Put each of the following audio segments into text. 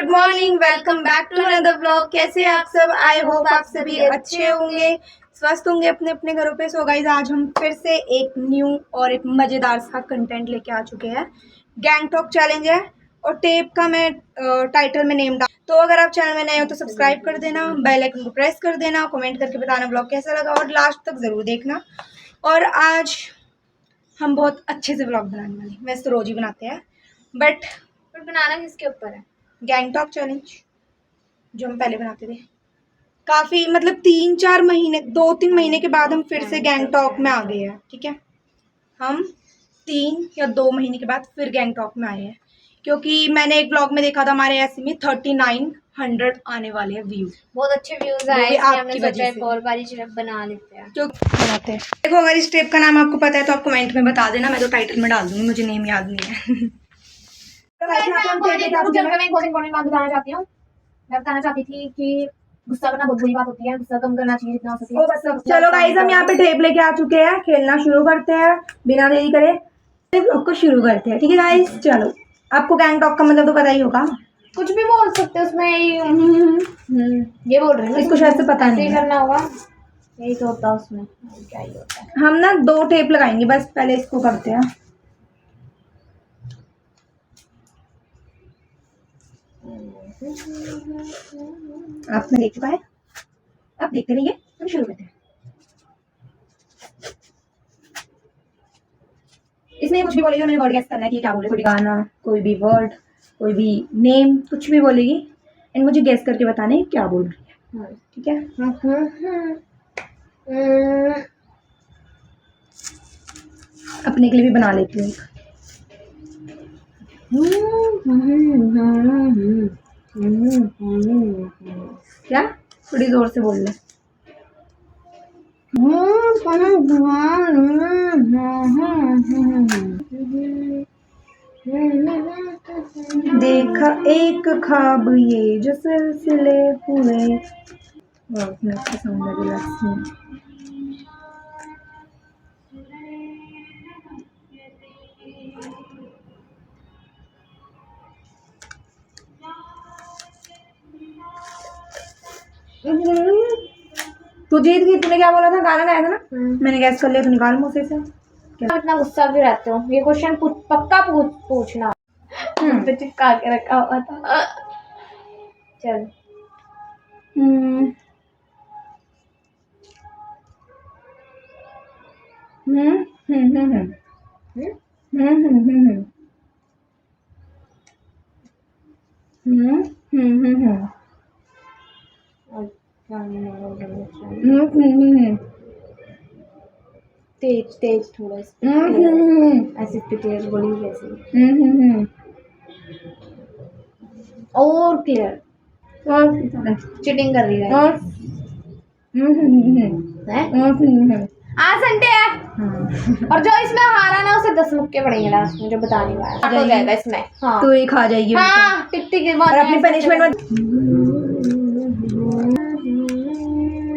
Good morning, welcome back to another vlog. कैसे हैं आप सब? आई होप आप सभी अच्छे होंगे, स्वस्थ होंगे अपने अपने घरों पे। सो गाइस, आज हम फिर से एक न्यू और एक मज़ेदार सा कंटेंट लेके आ चुके हैं। गैंगटॉक चैलेंज है और टेप का मैं टाइटल में नेम डाल। तो अगर आप चैनल में नए हो तो सब्सक्राइब कर देना, बेल आइकन को प्रेस कर देना, कमेंट करके बताना व्लॉग कैसा लगा और लास्ट तक ज़रूर देखना। और आज हम बहुत अच्छे से व्लॉग बनाने वाले हैं। वैसे तो रोज ही बनाते हैं, बट बनाना किसके ऊपर है? गैंगटॉक चैलेंज जो हम पहले बनाते थे, काफ़ी मतलब 3-4 महीने, 2-3 महीने के बाद हम फिर से गैंगटॉक में आ गए हैं। ठीक है, हम 3 या 2 महीने के बाद फिर गैंगटॉक में आए हैं, क्योंकि मैंने एक ब्लॉग में देखा था हमारे ऐसे में 3900 आने वाले हैं व्यूज। बहुत अच्छे व्यूज आए, इसलिए हमने सोचा एक और बारी सिर्फ बना लेते हैं। जो बनाते हैं, देखो अगर इस टेप का नाम आपको पता है तो आप कमेंट में बता देना, मैं तो टाइटल में डाल दूंगी, मुझे नेम याद नहीं है। तो मैं बताना चाहती हूँ। मैं बताना चाहती थी कि गुस्सा करना बहुत बुरी बात होती है, गुस्सा कम करना चाहिए जितना हो सके। चलो गाइस, हम यहाँ पे टेप लेके आ चुके हैं, खेलना शुरू करते हैं बिना देरी करे, व्लॉग को शुरू करते हैं। ठीक है गाइस, चलो। आपको गैंगटॉक का मतलब तो पता ही होगा, कुछ भी बोल सकते हो उसमें। ये बोल रहे हैं इसको शायद से पता नहीं करना होगा, यही तो होता है उसमें। क्या ही होता है। हम ना 2 टेप लगाएंगे बस, पहले इसको करते हैं। आपने देख चुका है, अब देखते रहिए, हम शुरू करते हैं। इसमें कुछ भी बोलेगी, मैंने वर्ड गेस करना है कि क्या बोले। कोई गाना, कोई भी वर्ड, कोई भी नेम, कुछ भी बोलेगी एंड मुझे गेस करके बताना है क्या बोल रही है। ठीक है, अपने के लिए भी बना लेती हूँ। क्या? थोड़ी जोर से बोल ले। देखा एक ख्वाब ये जो सिलसिले हुए। तू जीत गई, तूने क्या बोला था? गाना गाया था ना, मैंने गैस कर लिया, तू निकाल मुझसे से। इतना गुस्सा भी रहते हो? ये क्वेश्चन पक्का पूछना। तो चिपका के रखा हुआ था। चल। तेज तेज थोड़ा ऐसे तेज बोली जैसे और क्लियर चीटिंग कर रही है। संटे है। और जो इसमें हारा ना उसे 10 मुक्के पड़ेंगे लास्ट में, जो बताने वाला हो जाएगा इसमें। हाँ तो एक खा जाएगी। हाँ टिक टिक और अपनी पनिशमेंट में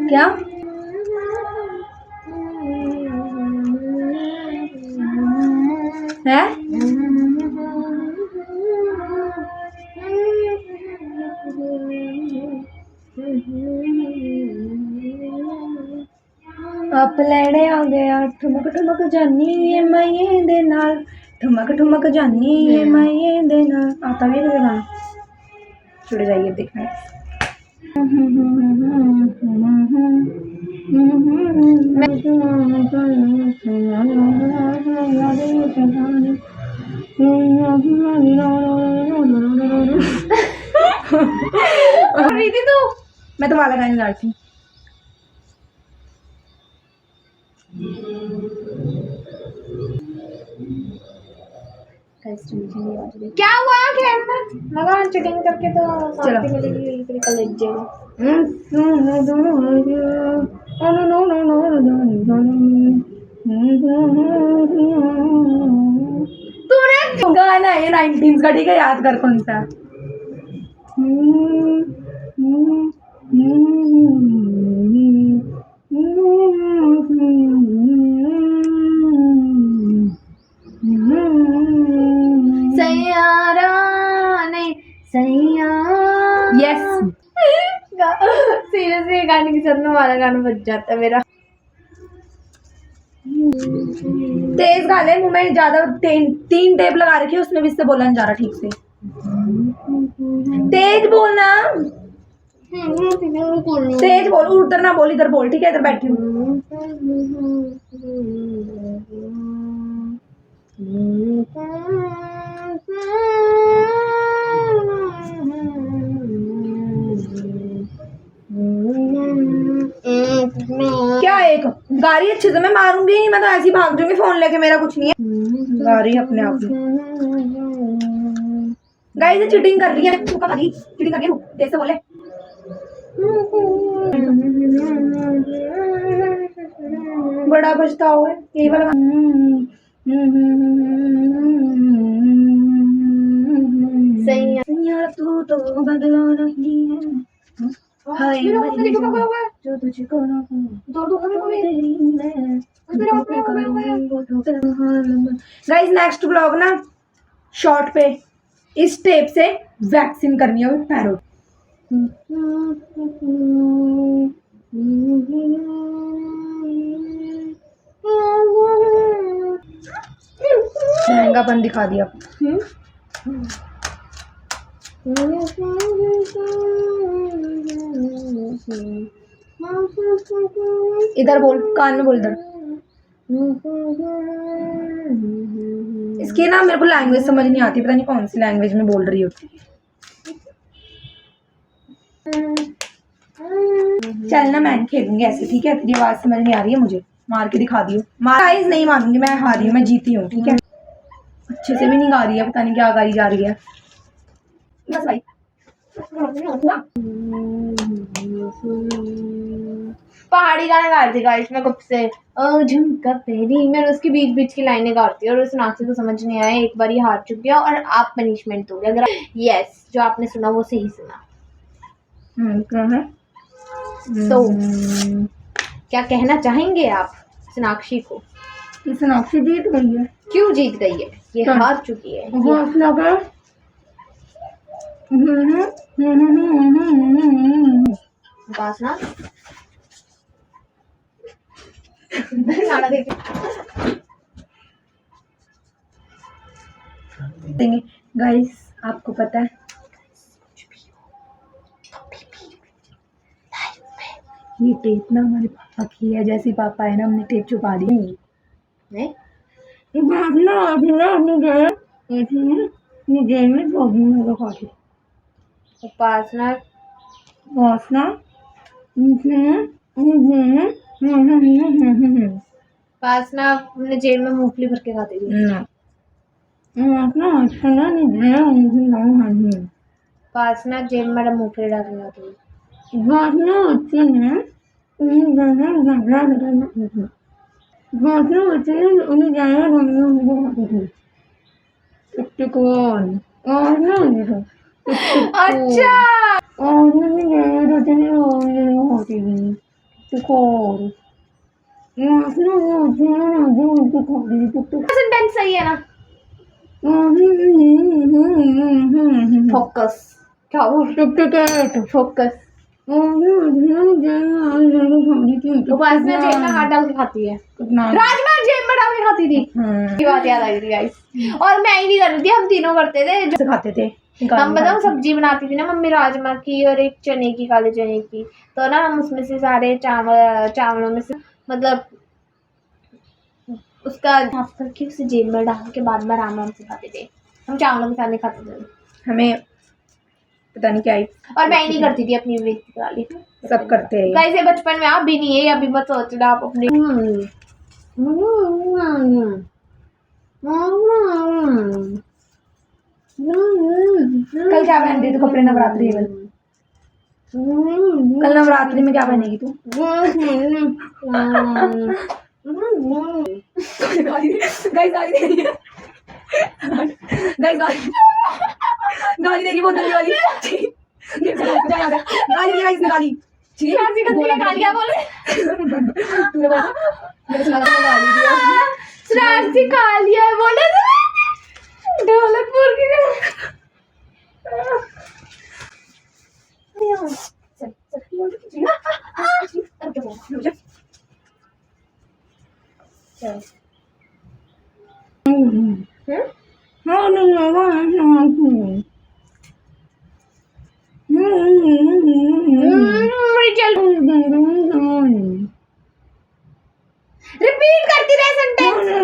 क्या? है? आप लैड़े आ गया, ठुमक ठुमक जानी मैं ये दे नाल, ठुमक ठुमक जानी मैं ये दे नाल। आता भी है गाना, छुड़ जाइए देखना। मैं तो वाला गाने गाती हूँ। क्या हुआ? लगा चीटिंग करके तो शांति मिलेगी, कल लग तूने गाना है 19 का, ठीक है, याद कर कौन सा। सैयारा ने सैयारा के गाने के साथ में हमारा गाना बज जाता है मेरा। तेज गा ले, मुंह में ज्यादा तीन टेप लगा रखी है, उसमें भी इससे बोला नहीं जा रहा ठीक से। तेज बोलना, तेज बोल, उधर ना बोल, इधर बोल, ठीक है? इधर बैठी हूँ। क्या एक गाड़ी अच्छे से मैं मारूंगी नहीं, मैं तो ऐसी भाग जाऊंगी फोन लेके, मेरा कुछ नहीं है। गाड़ी अपने आप ही। गाइस ये चीटिंग कर रही है, तू कब चीटिंग कर रही है? जैसे बोले बड़ा पछताओ है यही वाला। सही है। तू तो बदला नहीं है, हाय मेरी जो तुझको ना गाइस नेक्स्ट ब्लॉग ना शॉर्ट पे इस टेप से वैक्सीन करनी है पैरों। महंगापन दिखा दिया। इधर बोल, कान में बोल इधर। इसकी ना मेरे को लैंग्वेज समझ नहीं आती, पता नहीं कौन सी लैंग्वेज में बोल रही होती है। चल ना मैं खेलूंगी ऐसे, ठीक है? तेरी आवाज समझ नहीं आ रही है मुझे, मार के दिखा दियो। गाइस नहीं मारूंगी, मैं हारी हूँ, मैं जीती हूँ, ठीक है? अच्छे से भी नहीं गा रही है, पता नहीं क्या गाई जा रही है। बस भाई पहाड़ी गाना गा रही थी गाइस मैं कब से। ओ झुमका तेरी, मैं उसकी बीच बीच की लाइनें गाती हूँ और उस नाचे को समझ नहीं आया। एक बार ये हार चुकी है और आप पनिशमेंट दोगे अगर यस जो आपने सुना वो सही सुना। क्या है? तो क्या कहना चाहेंगे आप सोनाक्षी को? सोनाक्षी जीत गई है। क्यों जीत गई है? ये हार चुकी है। उपासना गाइस आपको पता है ये टेप ना हमारे पापा की है, जैसे पापा है ना हमने टेप छुपा दी। उपासना उपासना अपने जेल में मूंगफली भर के खाती थी। उपासना जेल में मूंगफली डाल के खाती थी। अच्छा सेंटेंस सही है ना? फोकस क्या फोकस। उपासना जेल में हाथ डाल के खाती है। राजमा जेल में डाल के खाती थी। ये बात याद आई थी गाइस। और मैं ही नहीं कर रही थी, हम तीनों करते थे जो खाते थे। हम बताओ सब्जी बनाती थी ना मम्मी राजमा की और एक चने की, काले चने की। तो ना हम उसमें से सारे चावलों में से मतलब उसका साफ करके उसे जेल में डाल के बाद में आराम से खाते थे। हम चावलों के साथ नहीं खाते थे। हमें पता नहीं क्या है। और मैं ही नहीं करती थी अपनी बेइज्जती वाली। सब करते हैं गाइस ये बचपन में आप भी नहीं है, अभी मत सोचना आप अपने। कल क्या पहन रही तू कपड़े नवरात्रि में? कल नवरात्रि में क्या पहनेगी तू? गाइस गाली देगी बहुत गंदी वाली। गाली दिया इसने गाली। गालियां बोले तूने बोला मेरे से गाली दिया। श्रावणी गालियां बोले ढोलकपुर की। रिपीट करती रहे सेंटेंस।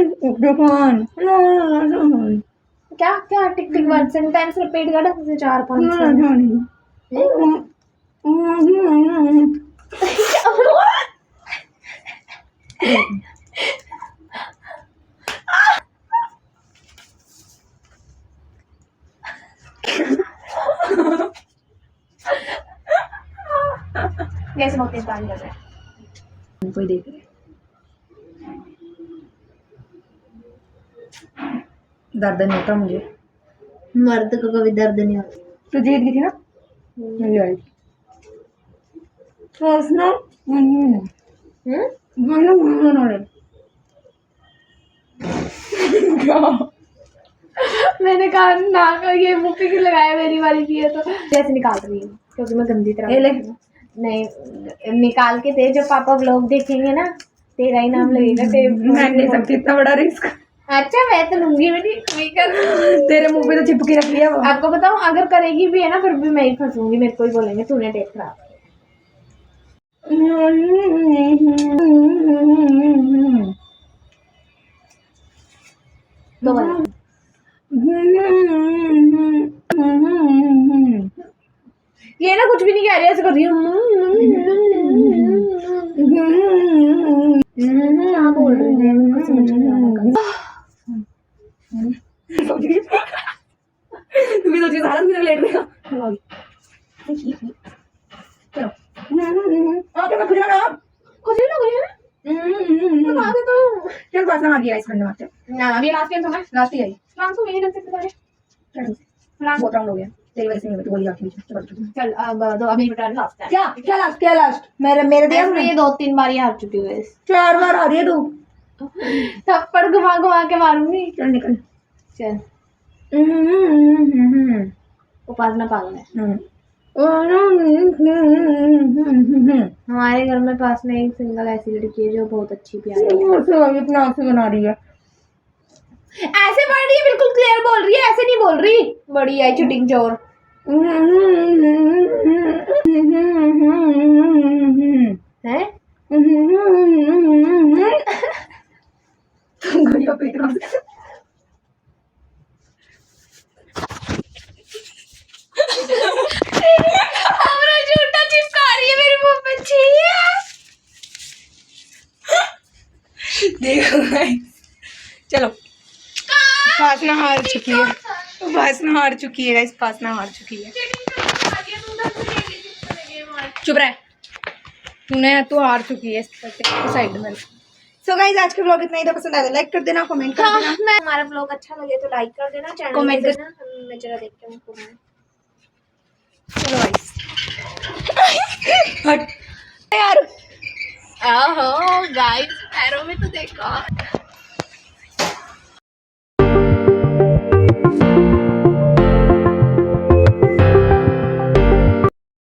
क्या क्या टिक टिक वर्ड सेंटेंस रिपीट कर से 4-5 कैसे बहुत तेज गाली कर रहे हैं। कोई देख रहे दर्द नहीं होता मुझे। मर्द को कभी दर्द नहीं होता। तो जीत गई थी ना, मेरी आई थी तो उसने मैंने कहा ना ये मुंह पे क्यों लगाया, मेरी बारी थी तो जैसे निकाल रही हूँ क्योंकि मैं गंदी तरह नहीं निकाल के दे। जब पापा व्लॉग देखेंगे ना तेरा ही नाम लगेगा। मैं नहीं सकती इतना बड़ा रिस्क। अच्छा मैं तो लूंगी भी नहीं तेरे मुंह पे तो चिपकी रखी है वो। आपको बताऊं अगर करेगी भी है ना फिर भी मैं ही फंसूंगी, मेरे को ही बोलेंगे तूने टेप खराब। ये ना कुछ भी नहीं कह रही, ऐसे कर रही हूँ। क्या बोल रही है कुछ समझ नहीं आ रहा। तू भी सोची सारा दिन लेट रहेगा। चलो ओके मैं खुजरा ना कुछ नहीं लग रही है बता दे तो। चल बस ना आ गया इस बंदे मारते ना अभी लास्ट टाइम था लास्ट ही आई लास्ट तो मेरे ढंग से बता रहे लास्ट। बहुत राउंड हो गया तेरी वजह से नहीं हुआ, तू बोली आखिरी में। चल अब दो अभी बता लास्ट टाइम क्या क्या लास्ट मेरे दिया मैं ये 2-3 बार ही हार चुकी हूँ इस 4 बार आ रही है तू। थप्पड़ घुमा घुमा के मारूंगी। चल निकल। चल उपासना पागल है। हमारे घर में पास में एक सिंगल ऐसी लड़की है जो बहुत अच्छी प्यारी है। अपना आँख से बना रही है, ऐसे पढ़ रही है बिल्कुल क्लियर बोल रही है, ऐसे नहीं बोल रही बड़ी है चुटिंग चोर। है हमारा झूठा चिपका रही है मेरे मुंह पे। देखो चलो उपासना हार चुकी है, उपासना हार चुकी है गाइस, उपासना हार चुकी है। चुप रह तू हार चुकी है साइड में। सो गाइस आज के व्लॉग इतना ही था, पसंद आया तो लाइक कर देना, कमेंट कर देना। हमारा व्लॉग अच्छा लगे तो लाइक कर देना, चैनल कमेंट कर देना। मैं जरा देखती हूँ चलो गाइस हट यार। ओहो गाइस पैरों में तो देखो।